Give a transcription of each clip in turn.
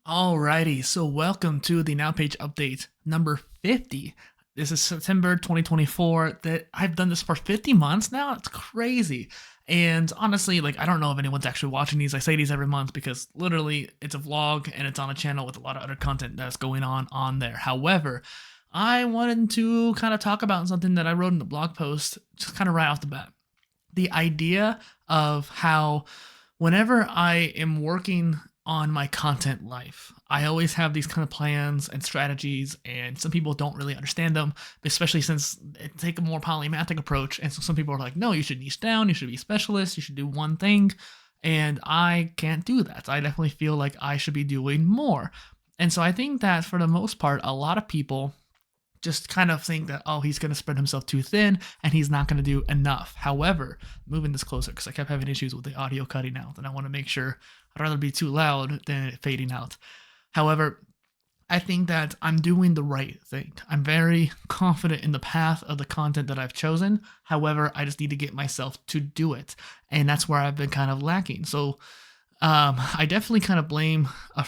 Alrighty, so welcome to the Now Page update number 50. This is September 2024. That I've done this for 50 months now. It's crazy. And honestly, I don't know if anyone's actually watching these. I say these every month because literally it's a vlog and it's on a channel with a lot of other content that's going on there. However, I wanted to kind of talk about something that I wrote in the blog post just kind of right off the bat. The idea of how whenever I am working on my content life, I always have these kind of plans and strategies, and some people don't really understand them, especially since they take a more polymathic approach. And so some people are like, no, you should niche down, you should be a specialist, you should do one thing. And I can't do that. I definitely feel like I should be doing more. And so I think that for the most part, a lot of people just kind of think that, oh, he's going to spread himself too thin and he's not going to do enough. However, moving this closer, because I kept having issues with the audio cutting out, and I want to make sure I'd rather be too loud than it fading out. However, I think that I'm doing the right thing. I'm very confident in the path of the content that I've chosen. However, I just need to get myself to do it. And that's where I've been kind of lacking. So I definitely kind of blame a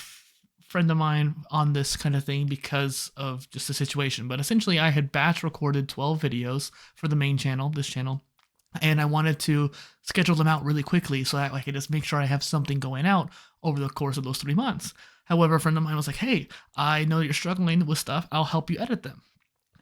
friend of mine on this kind of thing because of just the situation. But essentially, I had batch recorded 12 videos for the main channel, this channel, and I wanted to schedule them out really quickly so that I could just make sure I have something going out over the course of those 3 months. However, a friend of mine was like, hey, I know you're struggling with stuff. I'll help you edit them.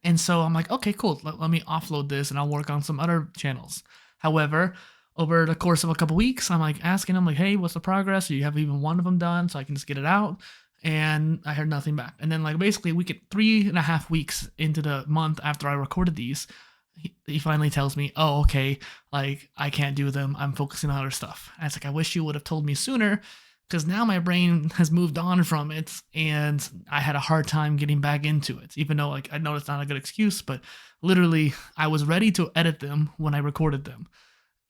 And so I'm like, okay, cool. Let me offload this and I'll work on some other channels. However, over the course of a couple weeks, I'm like asking him, like, hey, what's the progress? Do you have even one of them done so I can just get it out? And I heard nothing back. And then basically we get 3.5 weeks into the month after I recorded these, he finally tells me, oh, okay, I can't do them. I'm focusing on other stuff. And it's like, I wish you would have told me sooner, because now my brain has moved on from it and I had a hard time getting back into it, even though I know it's not a good excuse, but literally I was ready to edit them when I recorded them.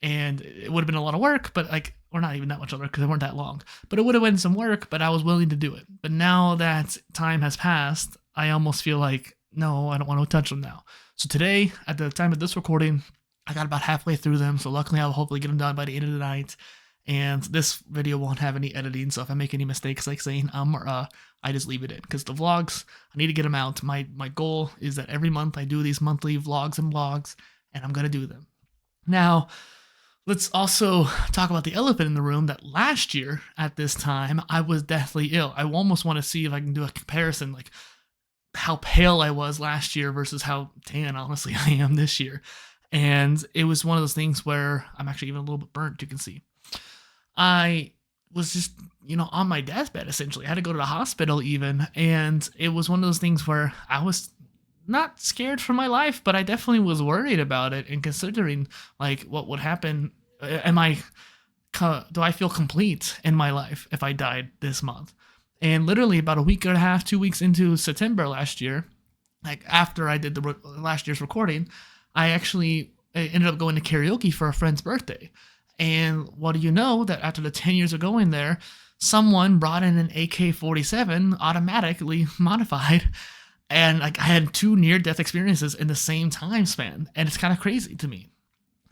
And it would have been a lot of work, but or not even that much work because they weren't that long, but it would have been some work, but I was willing to do it. But now that time has passed, I almost feel like, no, I don't want to touch them now. So today, at the time of this recording, I got about halfway through them. So luckily I'll hopefully get them done by the end of the night. And this video won't have any editing. So if I make any mistakes, like saying or I just leave it in, because the vlogs, I need to get them out. My goal is that every month I do these monthly vlogs and blogs, and I'm going to do them. Now, let's also talk about the elephant in the room that last year at this time, I was deathly ill. I almost want to see if I can do a comparison, like how pale I was last year versus how tan, honestly, I am this year. And it was one of those things where I'm actually even a little bit burnt, you can see. I was just, on my deathbed, essentially. I had to go to the hospital even. And it was one of those things where I was not scared for my life, but I definitely was worried about it and considering what would happen. Do I feel complete in my life if I died this month? And literally about a week and a half, 2 weeks into September last year, after I did the last year's recording, I actually ended up going to karaoke for a friend's birthday. And what do you know, that after the 10 years of going there, someone brought in an AK-47 automatically modified. And I had 2 near-death experiences in the same time span, and it's kind of crazy to me.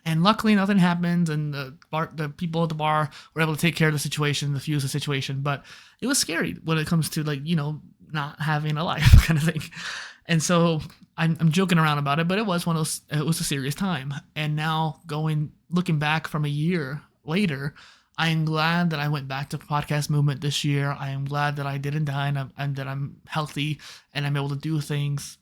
And luckily, nothing happened, and the people at the bar were able to take care of the situation, diffuse the situation. But it was scary when it comes to not having a life kind of thing. And so I'm joking around about it, but it was it was a serious time. And now looking back from a year later, I am glad that I went back to podcast movement this year. I am glad that I didn't die and that I'm healthy and I'm able to do things.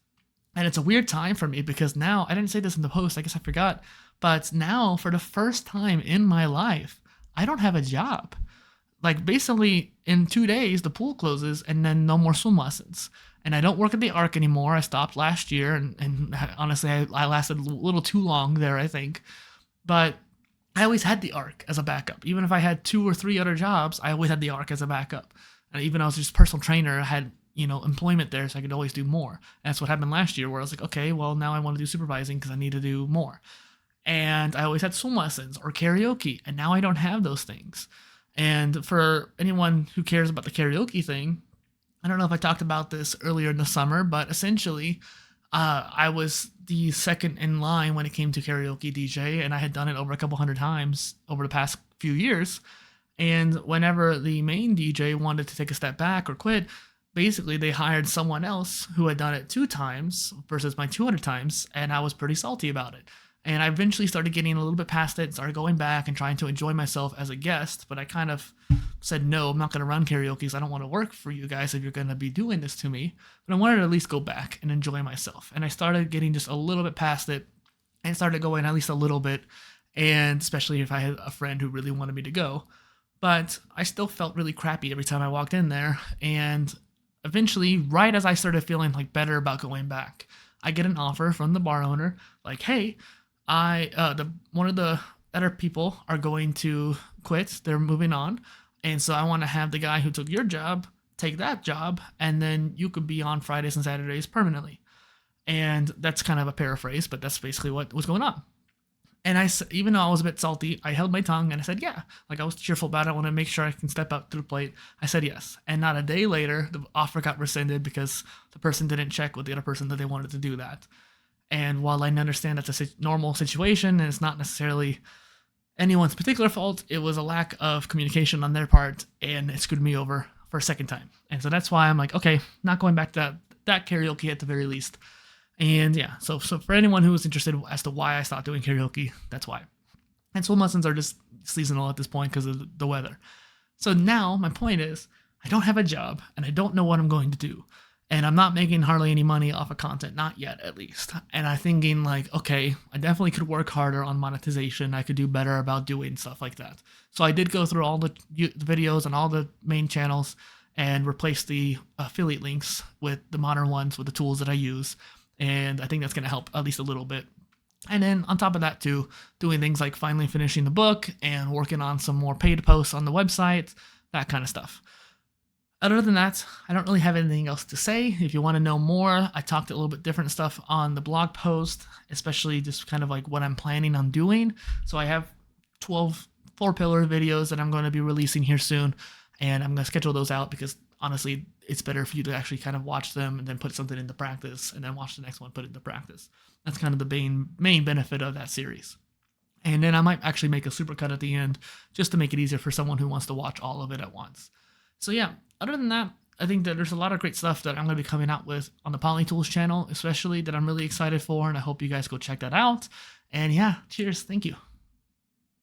And it's a weird time for me because now, I didn't say this in the post, I guess I forgot, but now for the first time in my life, I don't have a job. Basically in 2 days, the pool closes and then no more swim lessons. And I don't work at the Arc anymore. I stopped last year and honestly, I lasted a little too long there, I think. But I always had the Arc as a backup. Even if I had 2 or 3 other jobs, I always had the Arc as a backup. And even though I was just a personal trainer, I had, employment there, so I could always do more. And that's what happened last year, where I was like, okay, well, now I want to do supervising because I need to do more. And I always had swim lessons or karaoke, and now I don't have those things. And for anyone who cares about the karaoke thing, I don't know if I talked about this earlier in the summer, but essentially, I was the second in line when it came to karaoke DJ, and I had done it over a couple hundred times over the past few years. And whenever the main DJ wanted to take a step back or quit, basically they hired someone else who had done it 2 times versus my 200 times, and I was pretty salty about it. And I eventually started getting a little bit past it, started going back and trying to enjoy myself as a guest, but I kind of said, no, I'm not going to run karaoke because I don't want to work for you guys if you're going to be doing this to me. But I wanted to at least go back and enjoy myself. And I started getting just a little bit past it and started going at least a little bit, and especially if I had a friend who really wanted me to go. But I still felt really crappy every time I walked in there, and eventually, right as I started feeling like better about going back, I get an offer from the bar owner, like, hey, one of the other people are going to quit. They're moving on. And so I want to have the guy who took your job take that job, and then you could be on Fridays and Saturdays permanently. And that's kind of a paraphrase, but that's basically what was going on. And even though I was a bit salty, I held my tongue and I said, yeah, like I was cheerful about it. I want to make sure I can step up to the plate. I said yes. And not a day later, the offer got rescinded because the person didn't check with the other person that they wanted to do that. And while I understand that's a normal situation and it's not necessarily anyone's particular fault, it was a lack of communication on their part, and it screwed me over for a second time. And so that's why I'm like, okay, not going back to that karaoke at the very least. And yeah, so for anyone who is interested as to why I stopped doing karaoke, that's why. And swim lessons are just seasonal at this point because of the weather. So now my point is, I don't have a job and I don't know what I'm going to do. And I'm not making hardly any money off of content, not yet at least. And I'm thinking like, okay, I definitely could work harder on monetization. I could do better about doing stuff like that. So I did go through all the videos on all the main channels and replace the affiliate links with the modern ones with the tools that I use. And I think that's going to help at least a little bit. And then on top of that too, doing things like finally finishing the book and working on some more paid posts on the website, that kind of stuff. Other than that, I don't really have anything else to say. If you want to know more, I talked a little bit different stuff on the blog post, especially just kind of like what I'm planning on doing. So I have 12 4-pillar videos that I'm going to be releasing here soon, and I'm going to schedule those out because honestly, it's better for you to actually kind of watch them and then put something into practice and then watch the next one, put it into practice. That's kind of the main benefit of that series. And then I might actually make a supercut at the end just to make it easier for someone who wants to watch all of it at once. So yeah, other than that, I think that there's a lot of great stuff that I'm going to be coming out with on the Poly Tools channel, especially that I'm really excited for, and I hope you guys go check that out. And yeah, cheers. Thank you.